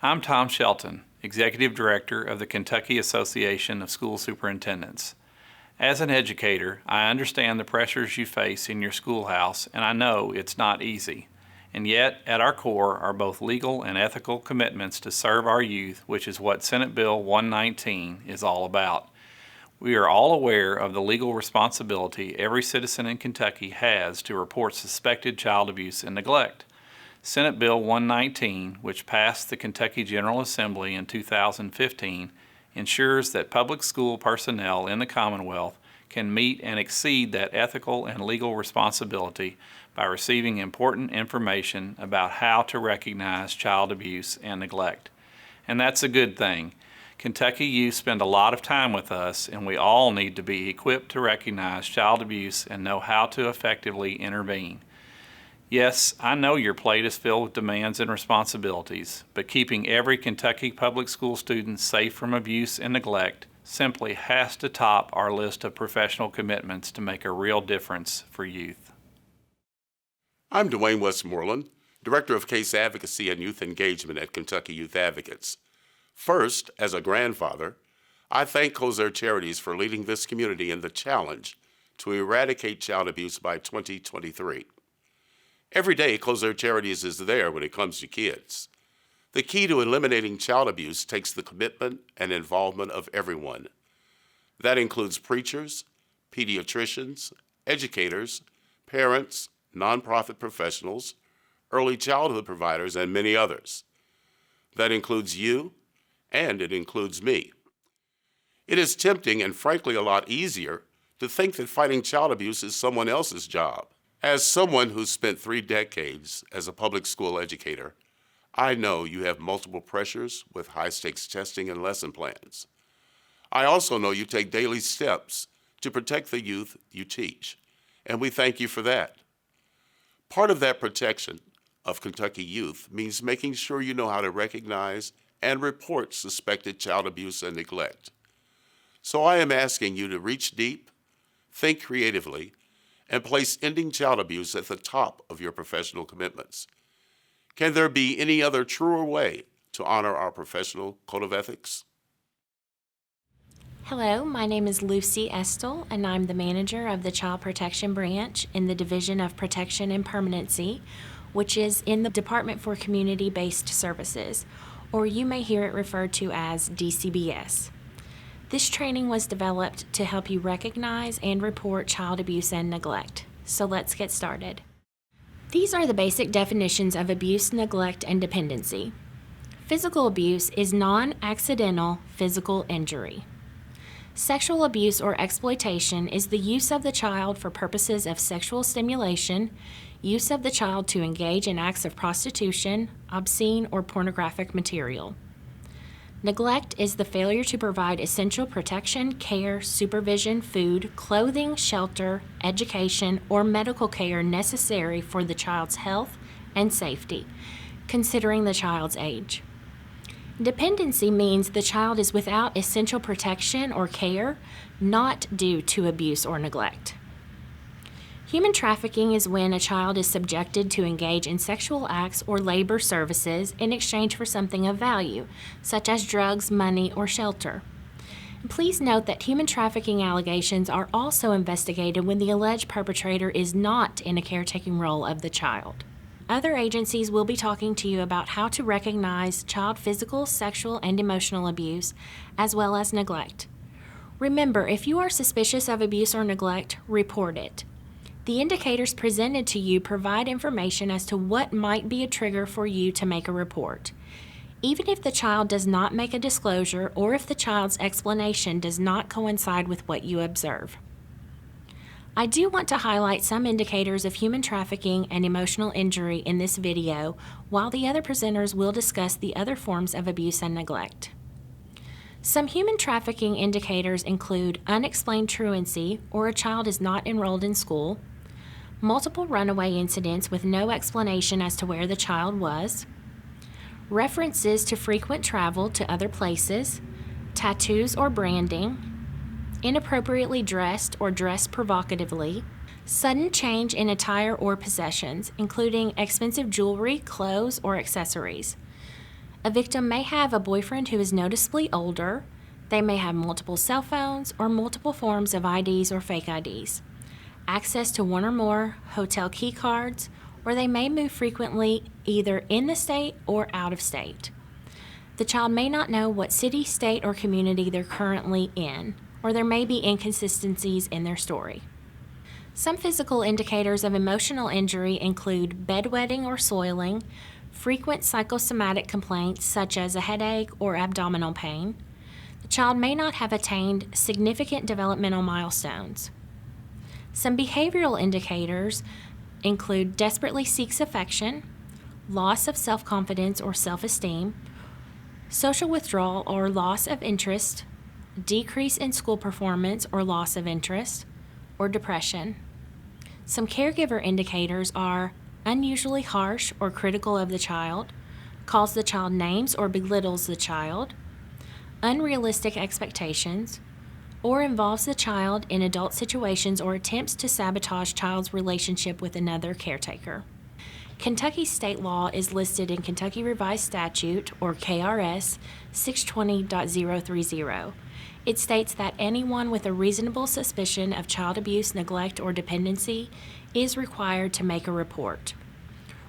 I'm Tom Shelton, Executive Director of the Kentucky Association of School Superintendents. As an educator, I understand the pressures you face in your schoolhouse, and I know it's not easy. And yet, at our core are both legal and ethical commitments to serve our youth, which is what Senate Bill 119 is all about. We are all aware of the legal responsibility every citizen in Kentucky has to report suspected child abuse and neglect. Senate Bill 119, which passed the Kentucky General Assembly in 2015, ensures that public school personnel in the Commonwealth can meet and exceed that ethical and legal responsibility by receiving important information about how to recognize child abuse and neglect. And that's a good thing. Kentucky youth spend a lot of time with us, and we all need to be equipped to recognize child abuse and know how to effectively intervene. Yes, I know your plate is filled with demands and responsibilities, but keeping every Kentucky public school student safe from abuse and neglect simply has to top our list of professional commitments to make a real difference for youth. I'm Dwayne Westmoreland, Director of Case Advocacy and Youth Engagement at Kentucky Youth Advocates. First, as a grandfather, I thank Kosair Charities for leading this community in the challenge to eradicate child abuse by 2023. Every day, Kosair Charities is there when it comes to kids. The key to eliminating child abuse takes the commitment and involvement of everyone. That includes preachers, pediatricians, educators, parents, nonprofit professionals, early childhood providers, and many others. That includes you, and it includes me. It is tempting and frankly a lot easier to think that fighting child abuse is someone else's job. As someone who's spent 3 decades as a public school educator, I know you have multiple pressures with high-stakes testing and lesson plans. I also know you take daily steps to protect the youth you teach, and we thank you for that. Part of that protection of Kentucky youth means making sure you know how to recognize and report suspected child abuse and neglect. So I am asking you to reach deep, think creatively, and place ending child abuse at the top of your professional commitments. Can there be any other truer way to honor our professional code of ethics? Hello, my name is Lucy Estel, and I'm the manager of the Child Protection Branch in the Division of Protection and Permanency, which is in the Department for Community-Based Services, or you may hear it referred to as DCBS. This training was developed to help you recognize and report child abuse and neglect. So let's get started. These are the basic definitions of abuse, neglect, and dependency. Physical abuse is non-accidental physical injury. Sexual abuse or exploitation is the use of the child for purposes of sexual stimulation, use of the child to engage in acts of prostitution, obscene or pornographic material. Neglect is the failure to provide essential protection, care, supervision, food, clothing, shelter, education, or medical care necessary for the child's health and safety, considering the child's age. Dependency means the child is without essential protection or care, not due to abuse or neglect. Human trafficking is when a child is subjected to engage in sexual acts or labor services in exchange for something of value, such as drugs, money, or shelter. Please note that human trafficking allegations are also investigated when the alleged perpetrator is not in a caretaking role of the child. Other agencies will be talking to you about how to recognize child physical, sexual, and emotional abuse, as well as neglect. Remember, if you are suspicious of abuse or neglect, report it. The indicators presented to you provide information as to what might be a trigger for you to make a report. Even if the child does not make a disclosure or if the child's explanation does not coincide with what you observe. I do want to highlight some indicators of human trafficking and emotional injury in this video, while the other presenters will discuss the other forms of abuse and neglect. Some human trafficking indicators include unexplained truancy, or a child is not enrolled in school, multiple runaway incidents with no explanation as to where the child was, references to frequent travel to other places, tattoos or branding, inappropriately dressed or dressed provocatively, sudden change in attire or possessions, including expensive jewelry, clothes, or accessories, A victim may have a boyfriend who is noticeably older. They may have multiple cell phones or multiple forms of IDs or fake IDs, access to one or more hotel key cards, or they may move frequently either in the state or out of state. The child may not know what city, state, or community they're currently in, or there may be inconsistencies in their story. Some physical indicators of emotional injury include bedwetting or soiling, frequent psychosomatic complaints such as a headache or abdominal pain. The child may not have attained significant developmental milestones. Some behavioral indicators include desperately seeks affection, loss of self-confidence or self-esteem, social withdrawal or loss of interest, decrease in school performance or loss of interest, or depression. Some caregiver indicators are unusually harsh or critical of the child, calls the child names or belittles the child, unrealistic expectations, or involves the child in adult situations or attempts to sabotage child's relationship with another caretaker. Kentucky state law is listed in Kentucky Revised Statute, or KRS 620.030. It states that anyone with a reasonable suspicion of child abuse, neglect, or dependency is required to make a report.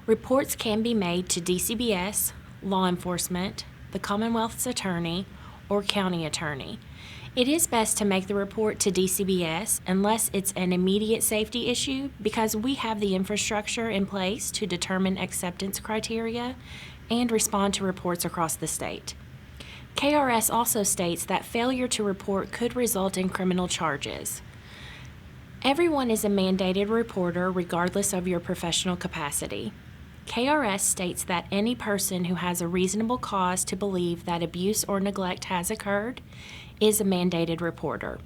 Reports can be made to DCBS, law enforcement, the Commonwealth's attorney, or county attorney. It is best to make the report to DCBS unless it's an immediate safety issue, because we have the infrastructure in place to determine acceptance criteria and respond to reports across the state. KRS also states that failure to report could result in criminal charges. Everyone is a mandated reporter regardless of your professional capacity. KRS states that any person who has a reasonable cause to believe that abuse or neglect has occurred is a mandated reporter.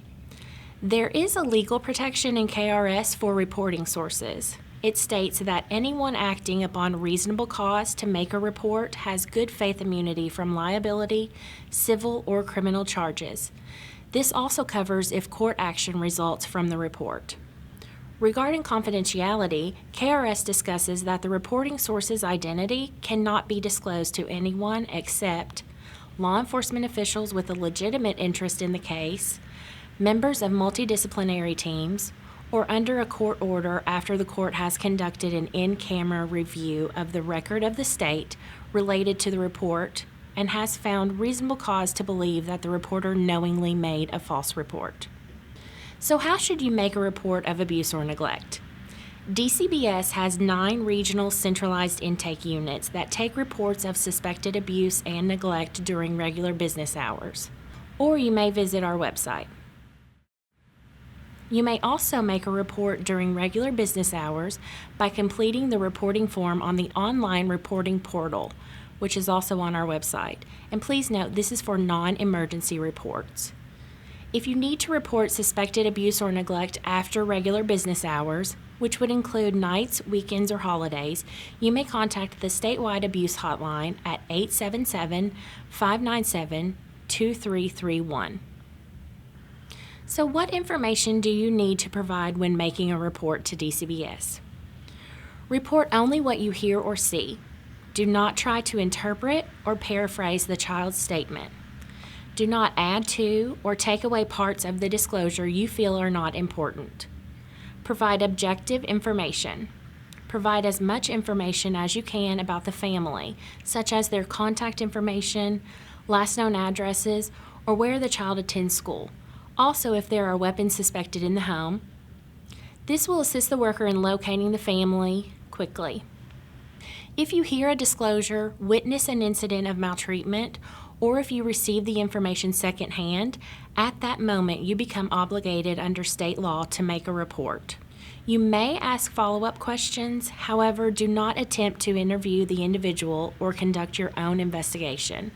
There is a legal protection in KRS for reporting sources. It states that anyone acting upon reasonable cause to make a report has good faith immunity from liability, civil or criminal charges. This also covers if court action results from the report. Regarding confidentiality, KRS discusses that the reporting source's identity cannot be disclosed to anyone except law enforcement officials with a legitimate interest in the case, members of multidisciplinary teams, or under a court order after the court has conducted an in-camera review of the record of the state related to the report and has found reasonable cause to believe that the reporter knowingly made a false report. So how should you make a report of abuse or neglect? DCBS has 9 regional centralized intake units that take reports of suspected abuse and neglect during regular business hours. Or you may visit our website. You may also make a report during regular business hours by completing the reporting form on the online reporting portal, which is also on our website. And please note, this is for non-emergency reports. If you need to report suspected abuse or neglect after regular business hours, which would include nights, weekends, or holidays, you may contact the statewide abuse hotline at 877-597-2331. So what information do you need to provide when making a report to DCBS? Report only what you hear or see. Do not try to interpret or paraphrase the child's statement. Do not add to or take away parts of the disclosure you feel are not important. Provide objective information. Provide as much information as you can about the family, such as their contact information, last known addresses, or where the child attends school. Also, if there are weapons suspected in the home. This will assist the worker in locating the family quickly. If you hear a disclosure, witness an incident of maltreatment, or if you receive the information secondhand, at that moment you become obligated under state law to make a report. You may ask follow-up questions, however, do not attempt to interview the individual or conduct your own investigation.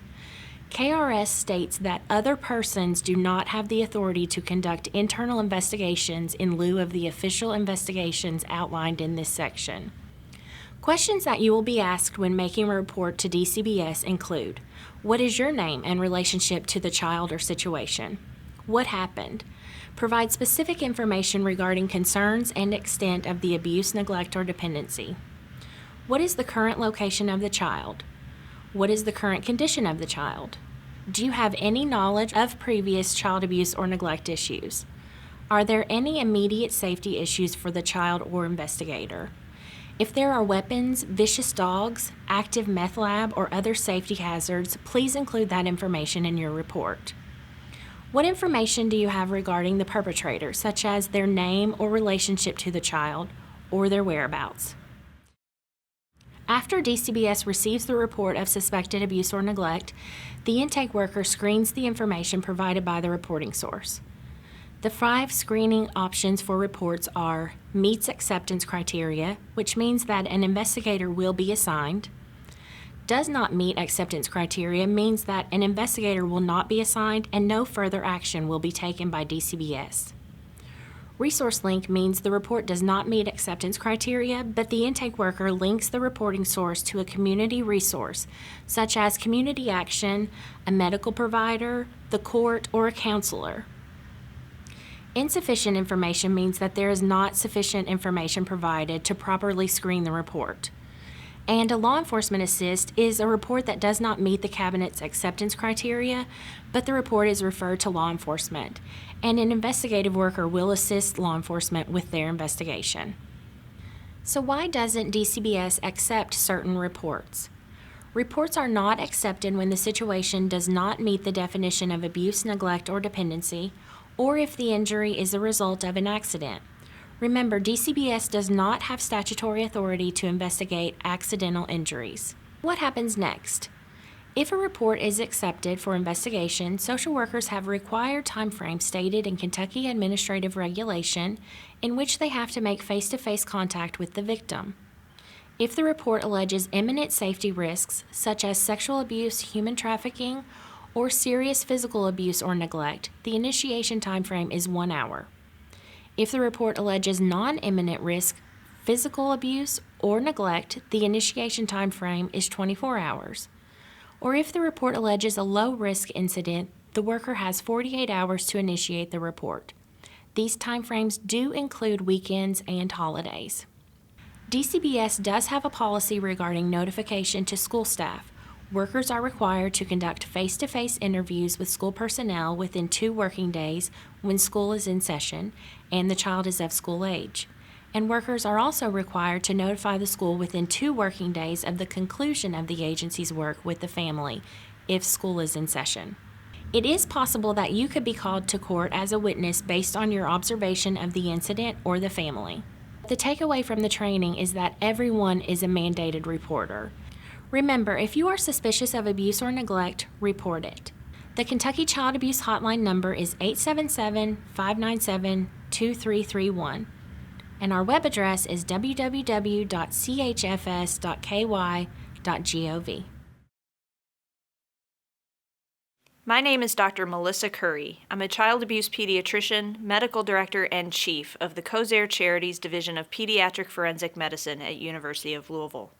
KRS states that other persons do not have the authority to conduct internal investigations in lieu of the official investigations outlined in this section. Questions that you will be asked when making a report to DCBS include: what is your name and relationship to the child or situation? What happened? Provide specific information regarding concerns and extent of the abuse, neglect, or dependency. What is the current location of the child? What is the current condition of the child? Do you have any knowledge of previous child abuse or neglect issues? Are there any immediate safety issues for the child or investigator? If there are weapons, vicious dogs, active meth lab, or other safety hazards, please include that information in your report. What information do you have regarding the perpetrator, such as their name or relationship to the child, or their whereabouts? After DCBS receives the report of suspected abuse or neglect, the intake worker screens the information provided by the reporting source. The 5 screening options for reports are meets acceptance criteria, which means that an investigator will be assigned. Does not meet acceptance criteria means that an investigator will not be assigned and no further action will be taken by DCBS. Resource link means the report does not meet acceptance criteria, but the intake worker links the reporting source to a community resource, such as community action, a medical provider, the court, or a counselor. Insufficient information means that there is not sufficient information provided to properly screen the report. And a law enforcement assist is a report that does not meet the Cabinet's acceptance criteria, but the report is referred to law enforcement, and an investigative worker will assist law enforcement with their investigation. So why doesn't DCBS accept certain reports? Reports are not accepted when the situation does not meet the definition of abuse, neglect, or dependency, or if the injury is a result of an accident. Remember, DCBS does not have statutory authority to investigate accidental injuries. What happens next? If a report is accepted for investigation, social workers have a required time frame stated in Kentucky Administrative Regulation in which they have to make face-to-face contact with the victim. If the report alleges imminent safety risks, such as sexual abuse, human trafficking, or serious physical abuse or neglect, the initiation time frame is 1 hour. If the report alleges non-imminent risk, physical abuse, or neglect, the initiation time frame is 24 hours. Or if the report alleges a low-risk incident, the worker has 48 hours to initiate the report. These timeframes do include weekends and holidays. DCBS does have a policy regarding notification to school staff. Workers are required to conduct face-to-face interviews with school personnel within 2 working days when school is in session and the child is of school age. And workers are also required to notify the school within 2 working days of the conclusion of the agency's work with the family if school is in session. It is possible that you could be called to court as a witness based on your observation of the incident or the family. The takeaway from the training is that everyone is a mandated reporter. Remember, if you are suspicious of abuse or neglect, report it. The Kentucky Child Abuse Hotline number is 877-597-2331, and our web address is www.chfs.ky.gov. My name is Dr. Melissa Currie. I'm a child abuse pediatrician, medical director, and chief of the Kosair Charities Division of Pediatric Forensic Medicine at University of Louisville.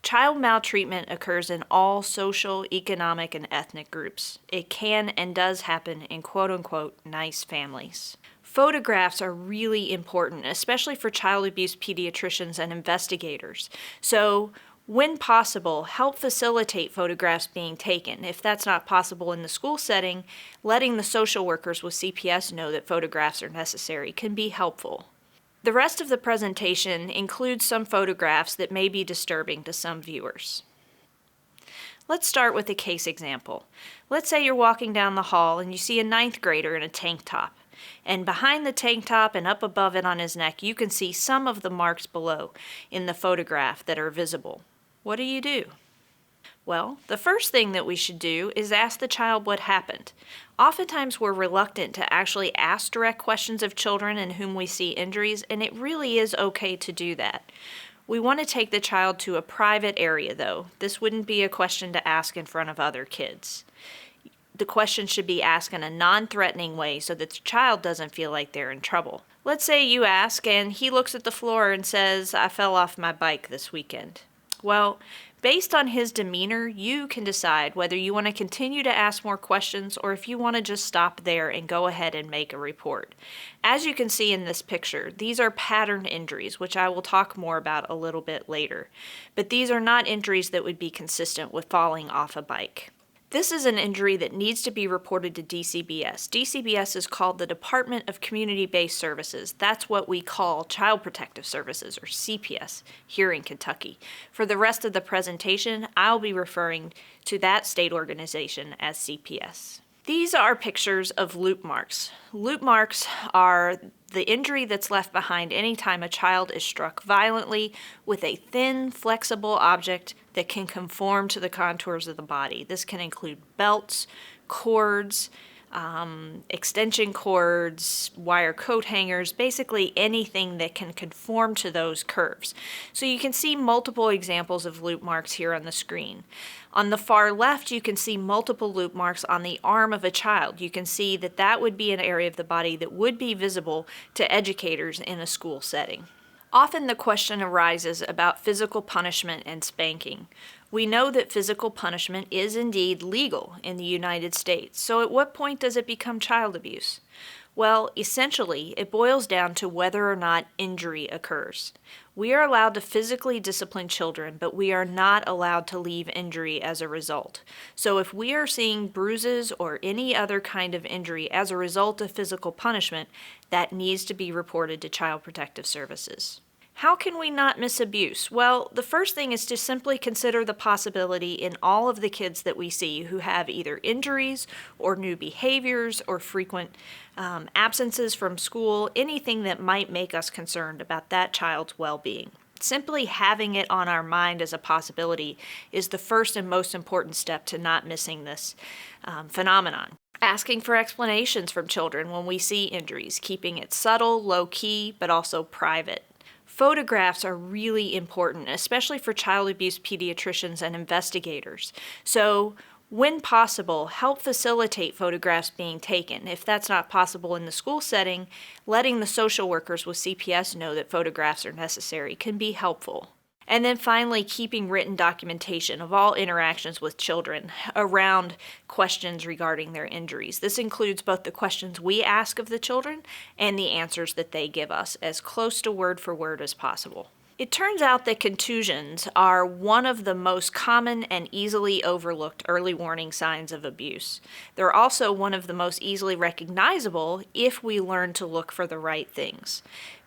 Child maltreatment occurs in all social, economic, and ethnic groups. It can and does happen in quote-unquote nice families. Photographs are really important, especially for child abuse pediatricians and investigators. So, when possible, help facilitate photographs being taken. If that's not possible in the school setting, letting the social workers with CPS know that photographs are necessary can be helpful. The rest of the presentation includes some photographs that may be disturbing to some viewers. Let's start with a case example. Let's say you're walking down the hall and you see a 9th grader in a tank top. And behind the tank top and up above it on his neck, you can see some of the marks below in the photograph that are visible. What do? Well, the first thing that we should do is ask the child what happened. Oftentimes we're reluctant to actually ask direct questions of children in whom we see injuries, and it really is okay to do that. We want to take the child to a private area, though. This wouldn't be a question to ask in front of other kids. The question should be asked in a non-threatening way so that the child doesn't feel like they're in trouble. Let's say you ask and he looks at the floor and says, "I fell off my bike this weekend." Well, Based on his demeanor, you can decide whether you want to continue to ask more questions or if you want to just stop there and go ahead and make a report. As you can see in this picture, these are patterned injuries, which I will talk more about a little bit later. But these are not injuries that would be consistent with falling off a bike. This is an injury that needs to be reported to DCBS. DCBS is called the Department of Community-Based Services. That's what we call Child Protective Services, or CPS, here in Kentucky. For the rest of the presentation, I'll be referring to that state organization as CPS. These are pictures of loop marks. Loop marks are the injury that's left behind anytime a child is struck violently with a thin, flexible object that can conform to the contours of the body. This can include belts, cords, extension cords, wire coat hangers, basically anything that can conform to those curves. So you can see multiple examples of loop marks here on the screen. On the far left, you can see multiple loop marks on the arm of a child. You can see that that would be an area of the body that would be visible to educators in a school setting. Often the question arises about physical punishment and spanking. We know that physical punishment is indeed legal in the United States, so at what point does it become child abuse? Well, essentially, it boils down to whether or not injury occurs. We are allowed to physically discipline children, but we are not allowed to leave injury as a result. So if we are seeing bruises or any other kind of injury as a result of physical punishment, that needs to be reported to Child Protective Services. How can we not miss abuse? Well, the first thing is to simply consider the possibility in all of the kids that we see who have either injuries or new behaviors or frequent absences from school, anything that might make us concerned about that child's well-being. Simply having it on our mind as a possibility is the first and most important step to not missing this phenomenon. Asking for explanations from children when we see injuries, keeping it subtle, low-key, but also private. Photographs are really important, especially for child abuse pediatricians and investigators. So, when possible, help facilitate photographs being taken. If that's not possible in the school setting, letting the social workers with CPS know that photographs are necessary can be helpful. And then finally, keeping written documentation of all interactions with children around questions regarding their injuries. This includes both the questions we ask of the children and the answers that they give us, as close to word for word as possible. It turns out that contusions are one of the most common and easily overlooked early warning signs of abuse. They're also one of the most easily recognizable if we learn to look for the right things.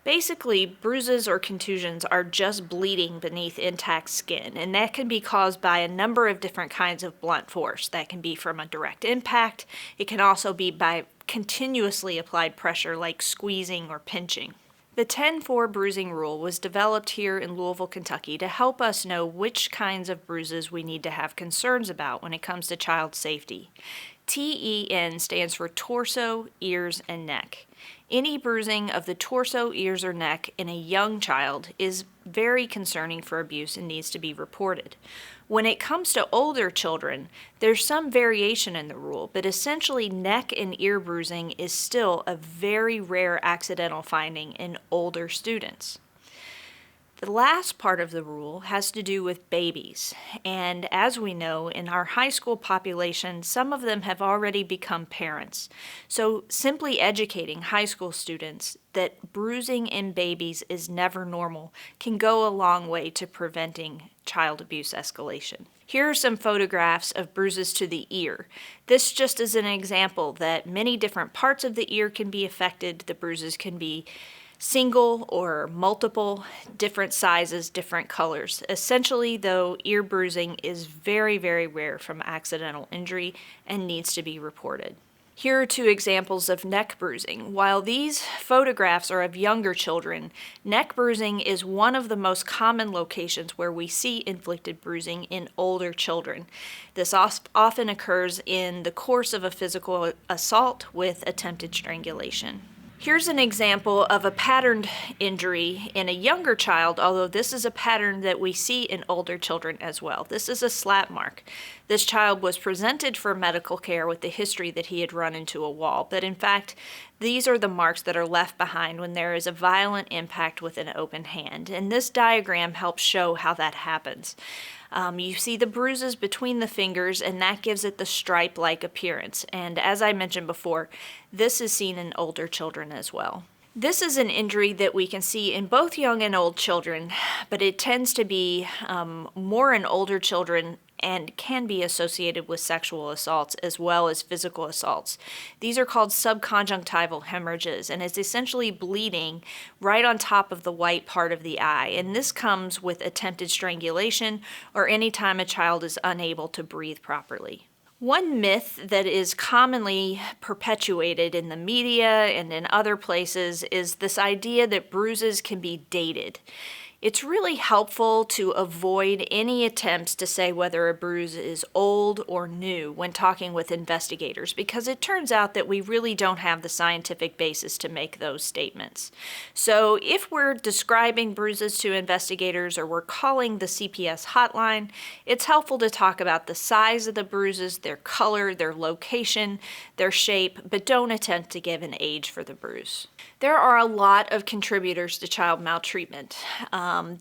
Basically, bruises or contusions are just bleeding beneath intact skin, and that can be caused by a number of different kinds of blunt force. That can be from a direct impact. It can also be by continuously applied pressure like squeezing or pinching. The 10-4 bruising rule was developed here in Louisville, Kentucky to help us know which kinds of bruises we need to have concerns about when it comes to child safety. TEN stands for torso, ears, and neck. Any bruising of the torso, ears, or neck in a young child is very concerning for abuse and needs to be reported. When it comes to older children, there's some variation in the rule, but essentially neck and ear bruising is still a very rare accidental finding in older students. The last part of the rule has to do with babies, and as we know, in our high school population, some of them have already become parents. So simply educating high school students that bruising in babies is never normal can go a long way to preventing child abuse escalation. Here are some photographs of bruises to the ear. This just is an example that many different parts of the ear can be affected. The bruises can be single or multiple, different sizes, different colors. Essentially, though, ear bruising is very, very rare from accidental injury and needs to be reported. Here are two examples of neck bruising. While these photographs are of younger children, neck bruising is one of the most common locations where we see inflicted bruising in older children. This often occurs in the course of a physical assault with attempted strangulation. Here's an example of a patterned injury in a younger child, although this is a pattern that we see in older children as well. This is a slap mark. This child was presented for medical care with the history that he had run into a wall, but in fact, these are the marks that are left behind when there is a violent impact with an open hand, and this diagram helps show how that happens. You see the bruises between the fingers, and that gives it the stripe-like appearance. And as I mentioned before, this is seen in older children as well. This is an injury that we can see in both young and old children, but it tends to be more in older children and can be associated with sexual assaults as well as physical assaults. These are called subconjunctival hemorrhages, and it's essentially bleeding right on top of the white part of the eye. And this comes with attempted strangulation or any time a child is unable to breathe properly. One myth that is commonly perpetuated in the media and in other places is this idea that bruises can be dated. It's really helpful to avoid any attempts to say whether a bruise is old or new when talking with investigators, because it turns out that we really don't have the scientific basis to make those statements. So if we're describing bruises to investigators or we're calling the CPS hotline, it's helpful to talk about the size of the bruises, their color, their location, their shape, but don't attempt to give an age for the bruise. There are a lot of contributors to child maltreatment.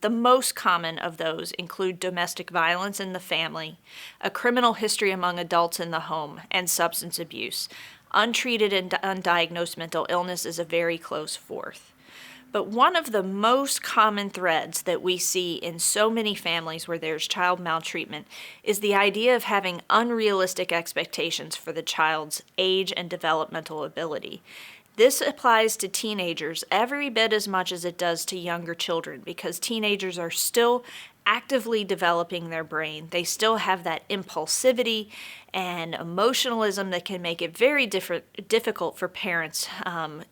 The most common of those include domestic violence in the family, a criminal history among adults in the home, and substance abuse. Untreated and undiagnosed mental illness is a very close fourth. But one of the most common threads that we see in so many families where there's child maltreatment is the idea of having unrealistic expectations for the child's age and developmental ability. This applies to teenagers every bit as much as it does to younger children, because teenagers are still actively developing their brain. They still have that impulsivity and emotionalism that can make it very difficult for parents,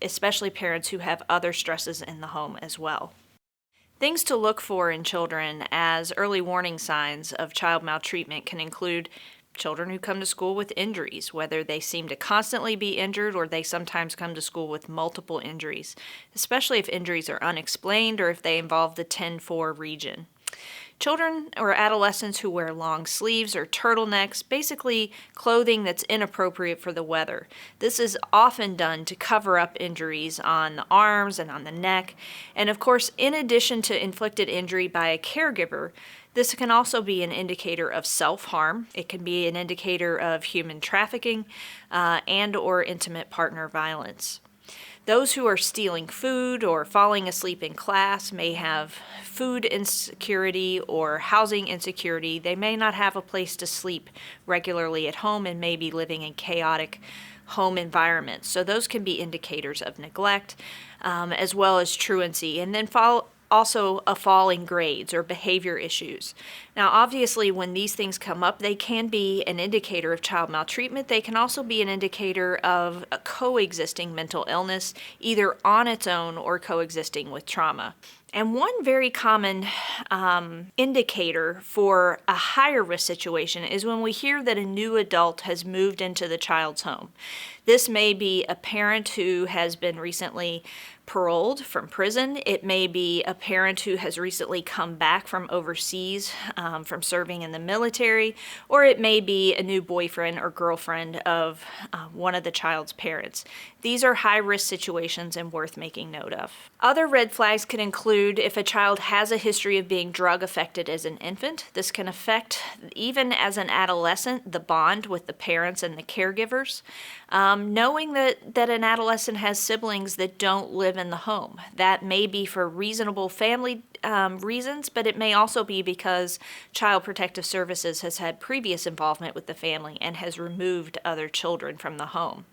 especially parents who have other stresses in the home as well. Things to look for in children as early warning signs of child maltreatment can include children who come to school with injuries, whether they seem to constantly be injured or they sometimes come to school with multiple injuries, especially if injuries are unexplained or if they involve the 10-4 region. Children or adolescents who wear long sleeves or turtlenecks, basically clothing that's inappropriate for the weather. This is often done to cover up injuries on the arms and on the neck. And of course, in addition to inflicted injury by a caregiver, this can also be an indicator of self-harm. It can be an indicator of human trafficking and or intimate partner violence. Those who are stealing food or falling asleep in class may have food insecurity or housing insecurity. They may not have a place to sleep regularly at home and may be living in chaotic home environments. So those can be indicators of neglect as well as truancy. And then also a fall in grades or behavior issues. Now, obviously, when these things come up, they can be an indicator of child maltreatment. They can also be an indicator of a coexisting mental illness, either on its own or coexisting with trauma. And one very common indicator for a higher risk situation is when we hear that a new adult has moved into the child's home. This may be a parent who has been recently paroled from prison. It may be a parent who has recently come back from overseas from serving in the military, or it may be a new boyfriend or girlfriend of one of the child's parents. These are high-risk situations and worth making note of. Other red flags can include if a child has a history of being drug-affected as an infant. This can affect, even as an adolescent, the bond with the parents and the caregivers. Knowing that an adolescent has siblings that don't live in the home. That may be for reasonable family reasons, but it may also be because Child Protective Services has had previous involvement with the family and has removed other children from the home.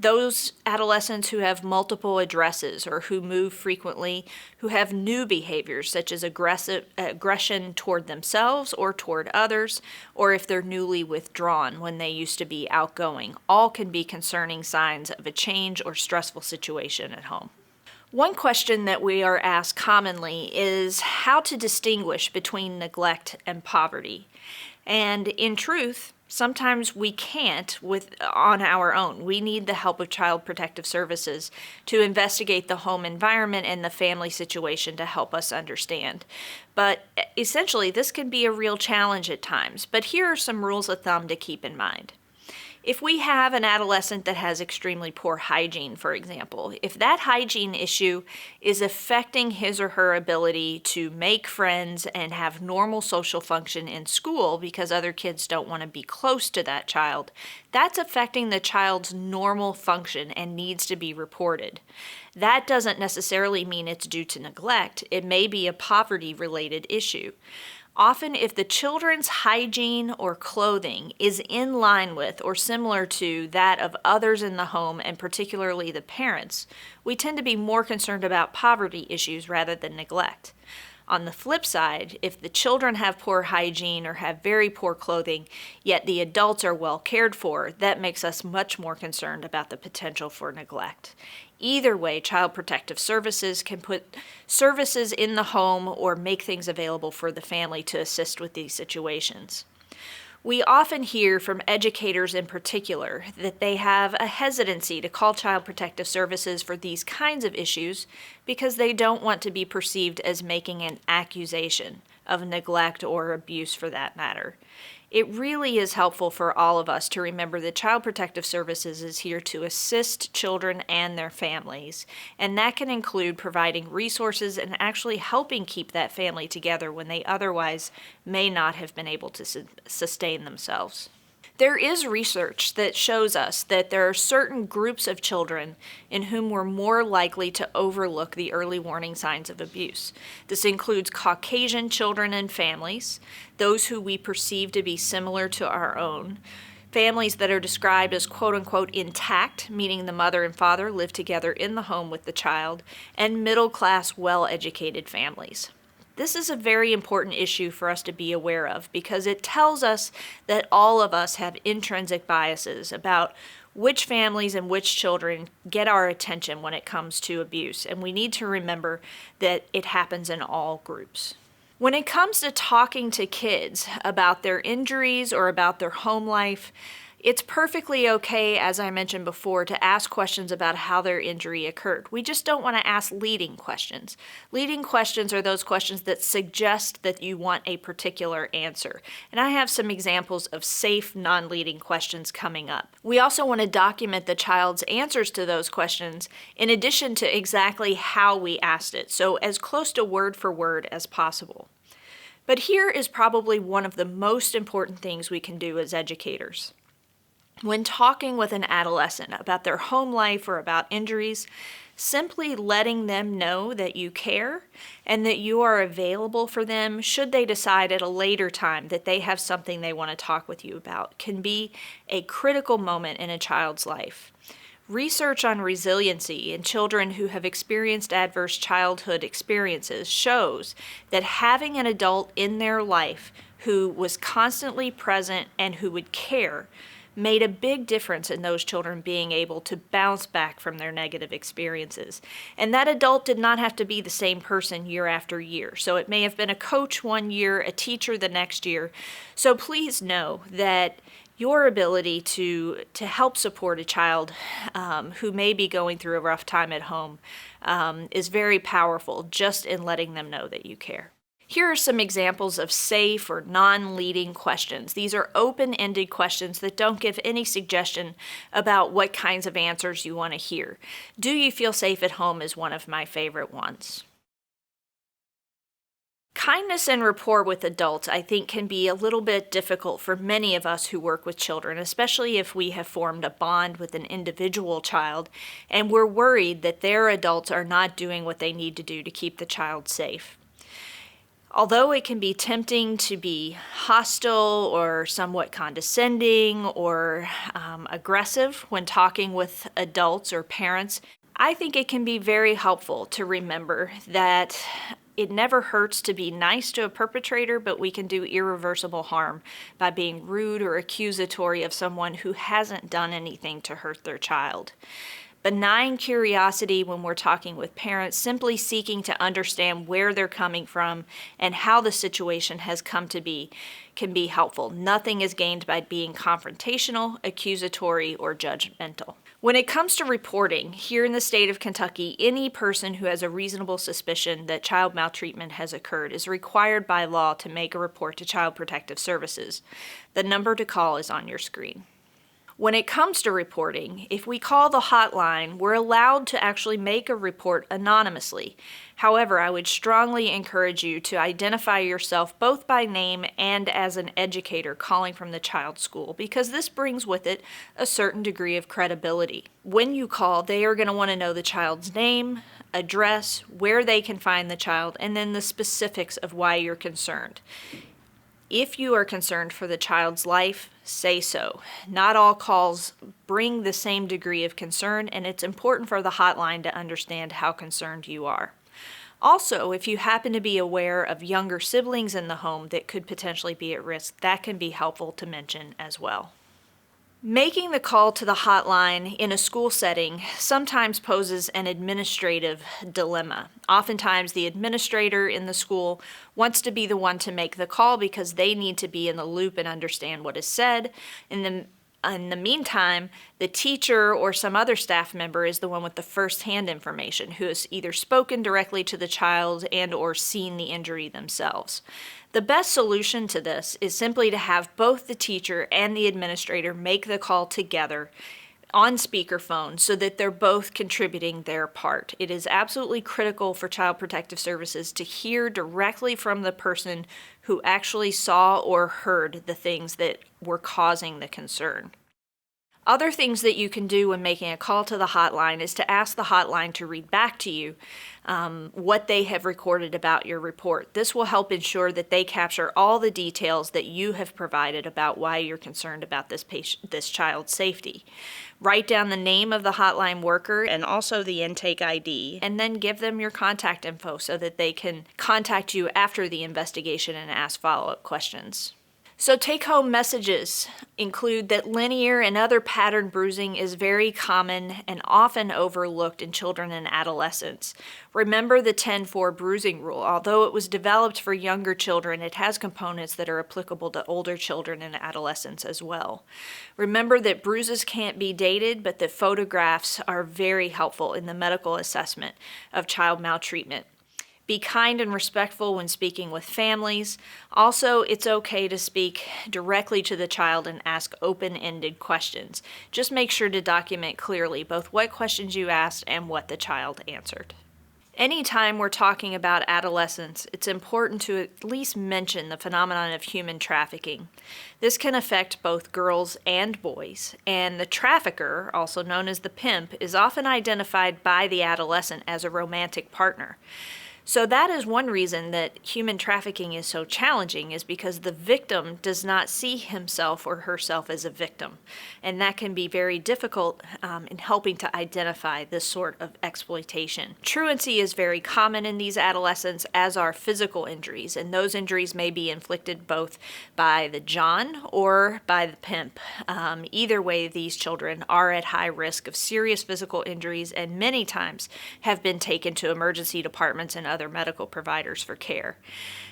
Those adolescents who have multiple addresses or who move frequently, who have new behaviors such as aggression toward themselves or toward others, or if they're newly withdrawn when they used to be outgoing, all can be concerning signs of a change or stressful situation at home. One question that we are asked commonly is how to distinguish between neglect and poverty. And in truth, sometimes we can't on our own. We need the help of Child Protective Services to investigate the home environment and the family situation to help us understand. But essentially, this can be a real challenge at times. But here are some rules of thumb to keep in mind. If we have an adolescent that has extremely poor hygiene, for example, if that hygiene issue is affecting his or her ability to make friends and have normal social function in school because other kids don't want to be close to that child, that's affecting the child's normal function and needs to be reported. That doesn't necessarily mean it's due to neglect. It may be a poverty-related issue. Often, if the children's hygiene or clothing is in line with or similar to that of others in the home, and particularly the parents, we tend to be more concerned about poverty issues rather than neglect. On the flip side, if the children have poor hygiene or have very poor clothing, yet the adults are well cared for, that makes us much more concerned about the potential for neglect. Either way, Child Protective Services can put services in the home or make things available for the family to assist with these situations. We often hear from educators in particular that they have a hesitancy to call Child Protective Services for these kinds of issues because they don't want to be perceived as making an accusation of neglect or abuse for that matter. It really is helpful for all of us to remember that Child Protective Services is here to assist children and their families, and that can include providing resources and actually helping keep that family together when they otherwise may not have been able to sustain themselves. There is research that shows us that there are certain groups of children in whom we're more likely to overlook the early warning signs of abuse. This includes Caucasian children and families, those who we perceive to be similar to our own, families that are described as quote-unquote intact, meaning the mother and father live together in the home with the child, and middle-class, well-educated families. This is a very important issue for us to be aware of because it tells us that all of us have intrinsic biases about which families and which children get our attention when it comes to abuse, and we need to remember that it happens in all groups. When it comes to talking to kids about their injuries or about their home life, it's perfectly okay, as I mentioned before, to ask questions about how their injury occurred. We just don't want to ask leading questions. Leading questions are those questions that suggest that you want a particular answer. And I have some examples of safe, non-leading questions coming up. We also want to document the child's answers to those questions in addition to exactly how we asked it, so as close to word for word as possible. But here is probably one of the most important things we can do as educators. When talking with an adolescent about their home life or about injuries, simply letting them know that you care and that you are available for them should they decide at a later time that they have something they want to talk with you about can be a critical moment in a child's life. Research on resiliency in children who have experienced adverse childhood experiences shows that having an adult in their life who was constantly present and who would care made a big difference in those children being able to bounce back from their negative experiences. And that adult did not have to be the same person year after year. So it may have been a coach one year, a teacher the next year. So please know that your ability to help support a child who may be going through a rough time at home is very powerful just in letting them know that you care. Here are some examples of safe or non-leading questions. These are open-ended questions that don't give any suggestion about what kinds of answers you want to hear. Do you feel safe at home is one of my favorite ones. Kindness and rapport with adults, I think, can be a little bit difficult for many of us who work with children, especially if we have formed a bond with an individual child and we're worried that their adults are not doing what they need to do to keep the child safe. Although it can be tempting to be hostile or somewhat condescending or aggressive when talking with adults or parents, I think it can be very helpful to remember that it never hurts to be nice to a perpetrator, but we can do irreversible harm by being rude or accusatory of someone who hasn't done anything to hurt their child. Benign curiosity when we're talking with parents, simply seeking to understand where they're coming from and how the situation has come to be, can be helpful. Nothing is gained by being confrontational, accusatory, or judgmental. When it comes to reporting, here in the state of Kentucky, any person who has a reasonable suspicion that child maltreatment has occurred is required by law to make a report to Child Protective Services. The number to call is on your screen. When it comes to reporting, if we call the hotline, we're allowed to actually make a report anonymously. However, I would strongly encourage you to identify yourself both by name and as an educator calling from the child's school, because this brings with it a certain degree of credibility. When you call, they are going to want to know the child's name, address, where they can find the child, and then the specifics of why you're concerned. If you are concerned for the child's life, say so. Not all calls bring the same degree of concern, and it's important for the hotline to understand how concerned you are. Also, if you happen to be aware of younger siblings in the home that could potentially be at risk, that can be helpful to mention as well. Making the call to the hotline in a school setting sometimes poses an administrative dilemma. Oftentimes, the administrator in the school wants to be the one to make the call because they need to be in the loop and understand what is said. In the meantime, the teacher or some other staff member is the one with the first-hand information, who has either spoken directly to the child and or seen the injury themselves. The best solution to this is simply to have both the teacher and the administrator make the call together on speakerphone so that they're both contributing their part. It is absolutely critical for Child Protective Services to hear directly from the person who actually saw or heard the things that were causing the concern. Other things that you can do when making a call to the hotline is to ask the hotline to read back to you what they have recorded about your report. This will help ensure that they capture all the details that you have provided about why you're concerned about this child's safety. Write down the name of the hotline worker and also the intake ID, and then give them your contact info so that they can contact you after the investigation and ask follow-up questions. So take-home messages include that linear and other pattern bruising is very common and often overlooked in children and adolescents. Remember the 10-4 bruising rule. Although it was developed for younger children, it has components that are applicable to older children and adolescents as well. Remember that bruises can't be dated, but that photographs are very helpful in the medical assessment of child maltreatment. Be kind and respectful when speaking with families. Also, it's okay to speak directly to the child and ask open-ended questions. Just make sure to document clearly both what questions you asked and what the child answered. Anytime we're talking about adolescents, it's important to at least mention the phenomenon of human trafficking. This can affect both girls and boys, and the trafficker, also known as the pimp, is often identified by the adolescent as a romantic partner. So that is one reason that human trafficking is so challenging, is because the victim does not see himself or herself as a victim. And that can be very difficult in helping to identify this sort of exploitation. Truancy is very common in these adolescents, as are physical injuries, and those injuries may be inflicted both by the John or by the pimp. Either way, these children are at high risk of serious physical injuries and many times have been taken to emergency departments and other medical providers for care.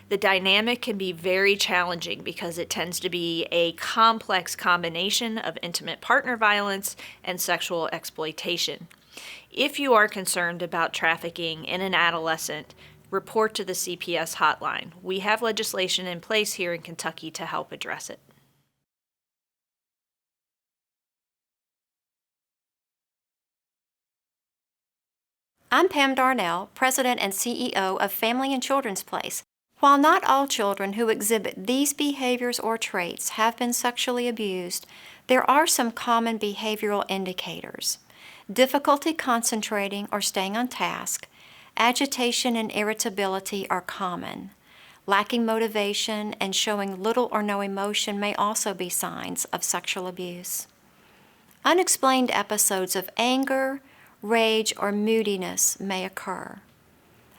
The dynamic can be very challenging because it tends to be a complex combination of intimate partner violence and sexual exploitation. If you are concerned about trafficking in an adolescent, report to the CPS hotline. We have legislation in place here in Kentucky to help address it. I'm Pam Darnall, President and CEO of Family and Children's Place. While not all children who exhibit these behaviors or traits have been sexually abused, there are some common behavioral indicators. Difficulty concentrating or staying on task, agitation and irritability are common. Lacking motivation and showing little or no emotion may also be signs of sexual abuse. Unexplained episodes of anger, rage, or moodiness may occur.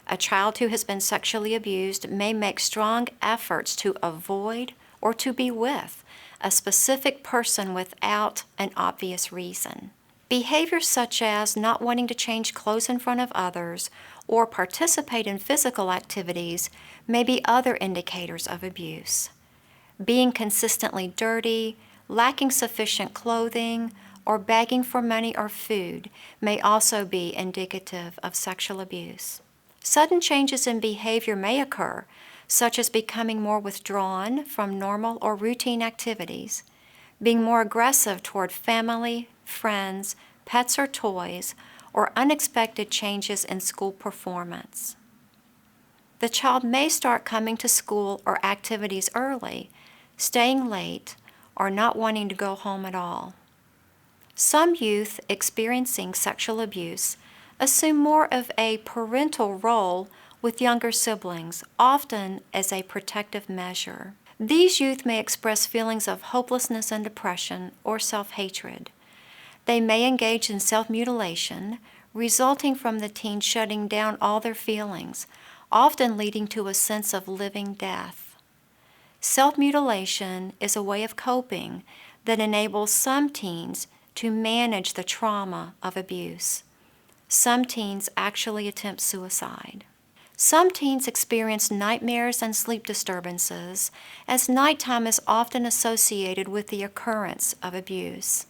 A child who has been sexually abused may make strong efforts to avoid or to be with a specific person without an obvious reason. Behaviors such as not wanting to change clothes in front of others or participate in physical activities may be other indicators of abuse. Being consistently dirty, lacking sufficient clothing, or begging for money or food may also be indicative of sexual abuse. Sudden changes in behavior may occur, such as becoming more withdrawn from normal or routine activities, being more aggressive toward family, friends, pets or toys, or unexpected changes in school performance. The child may start coming to school or activities early, staying late, or not wanting to go home at all. Some youth experiencing sexual abuse assume more of a parental role with younger siblings, often as a protective measure. These youth may express feelings of hopelessness and depression or self-hatred. They may engage in self-mutilation, resulting from the teen shutting down all their feelings, often leading to a sense of living death. Self-mutilation is a way of coping that enables some teens to manage the trauma of abuse. Some teens actually attempt suicide. Some teens experience nightmares and sleep disturbances, as nighttime is often associated with the occurrence of abuse.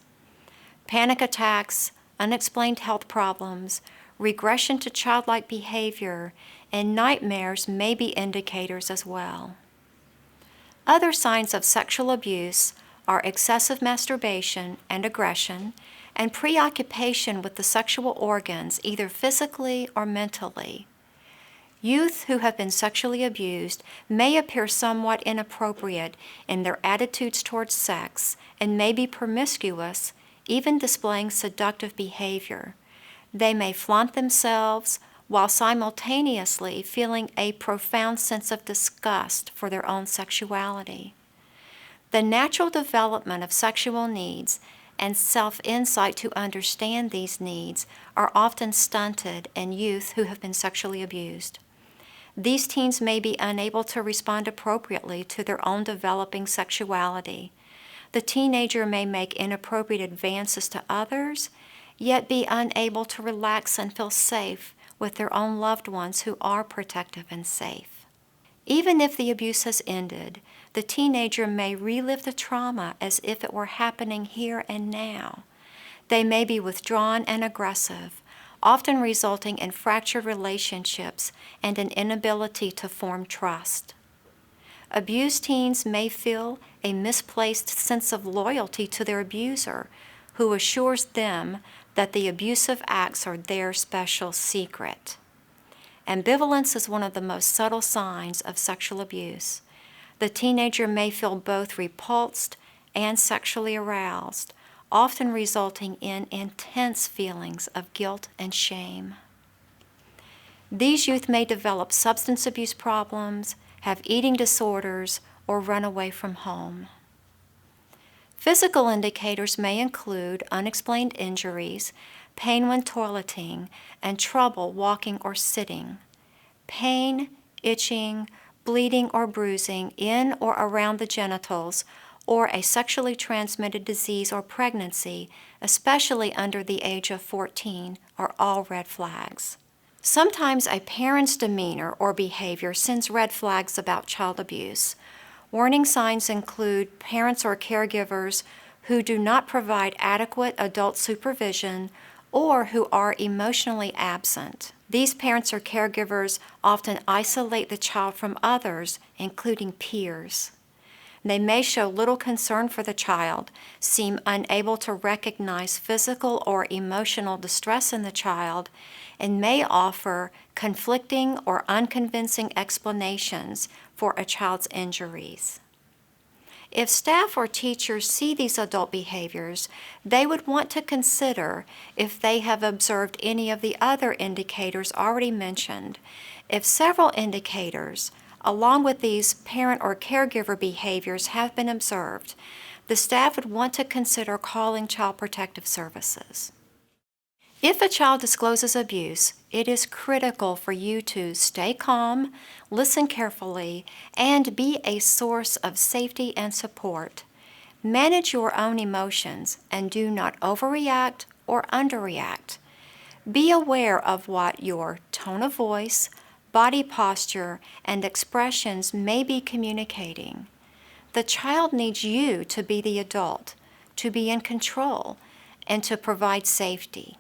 Panic attacks, unexplained health problems, regression to childlike behavior, and nightmares may be indicators as well. Other signs of sexual abuse are excessive masturbation and aggression, and preoccupation with the sexual organs, either physically or mentally. Youth who have been sexually abused may appear somewhat inappropriate in their attitudes towards sex and may be promiscuous, even displaying seductive behavior. They may flaunt themselves while simultaneously feeling a profound sense of disgust for their own sexuality. The natural development of sexual needs and self-insight to understand these needs are often stunted in youth who have been sexually abused. These teens may be unable to respond appropriately to their own developing sexuality. The teenager may make inappropriate advances to others, yet be unable to relax and feel safe with their own loved ones who are protective and safe. Even if the abuse has ended, the teenager may relive the trauma as if it were happening here and now. They may be withdrawn and aggressive, often resulting in fractured relationships and an inability to form trust. Abused teens may feel a misplaced sense of loyalty to their abuser, who assures them that the abusive acts are their special secret. Ambivalence is one of the most subtle signs of sexual abuse. The teenager may feel both repulsed and sexually aroused, often resulting in intense feelings of guilt and shame. These youth may develop substance abuse problems, have eating disorders, or run away from home. Physical indicators may include unexplained injuries, pain when toileting, and trouble walking or sitting. Pain, itching, bleeding or bruising in or around the genitals, or a sexually transmitted disease or pregnancy, especially under the age of 14, are all red flags. Sometimes a parent's demeanor or behavior sends red flags about child abuse. Warning signs include parents or caregivers who do not provide adequate adult supervision or who are emotionally absent. These parents or caregivers often isolate the child from others, including peers. They may show little concern for the child, seem unable to recognize physical or emotional distress in the child, and may offer conflicting or unconvincing explanations for a child's injuries. If staff or teachers see these adult behaviors, they would want to consider if they have observed any of the other indicators already mentioned. If several indicators, along with these parent or caregiver behaviors, have been observed, the staff would want to consider calling Child Protective Services. If a child discloses abuse, it is critical for you to stay calm, listen carefully, and be a source of safety and support. Manage your own emotions and do not overreact or underreact. Be aware of what your tone of voice, body posture, and expressions may be communicating. The child needs you to be the adult, to be in control, and to provide safety.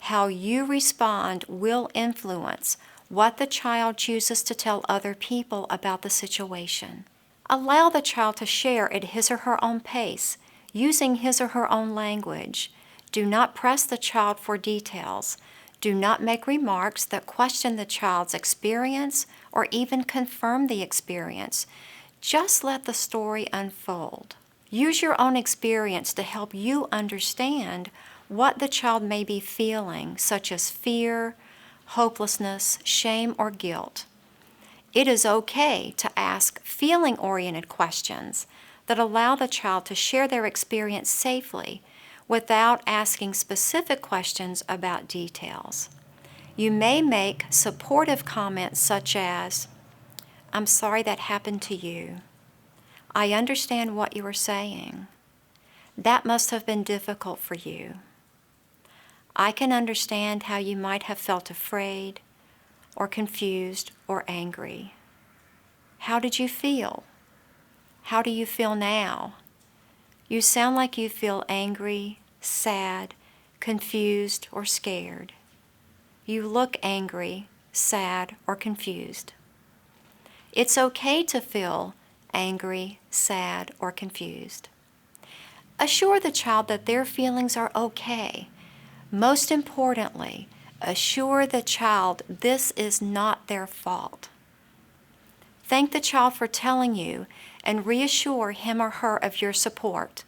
How you respond will influence what the child chooses to tell other people about the situation. Allow the child to share at his or her own pace. using his or her own language. Do not press the child for details. Do not make remarks that question the child's experience or even confirm the experience. Just let the story unfold. Use your own experience to help you understand what the child may be feeling, such as fear, hopelessness, shame, or guilt. It is okay to ask feeling-oriented questions that allow the child to share their experience safely without asking specific questions about details. You may make supportive comments such as, "I'm sorry that happened to you. I understand what you were saying. That must have been difficult for you. I can understand how you might have felt afraid or confused or angry. How did you feel? How do you feel now? You sound like you feel angry, sad, confused, or scared. You look angry, sad, or confused." It's okay to feel angry, sad, or confused. Assure the child that their feelings are okay. Most importantly, assure the child this is not their fault. Thank the child for telling you and reassure him or her of your support.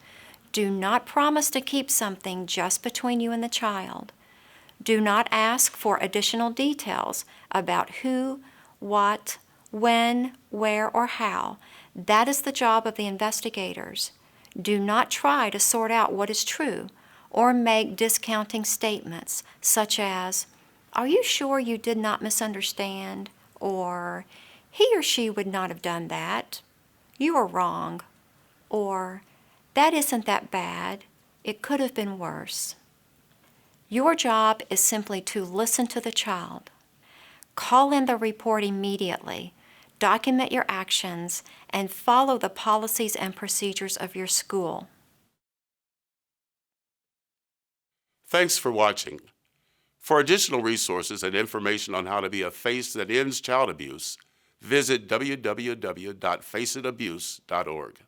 Do not promise to keep something just between you and the child. Do not ask for additional details about who, what, when, where, or how. That is the job of the investigators. Do not try to sort out what is true or make discounting statements such as, "Are you sure you did not misunderstand?" or "He or she would not have done that. You are wrong." Or, "That isn't that bad. It could have been worse." Your job is simply to listen to the child. Call in the report immediately, document your actions, and follow the policies and procedures of your school. Thanks for watching. For additional resources and information on how to be a face that ends child abuse, visit www.faceatabuse.org.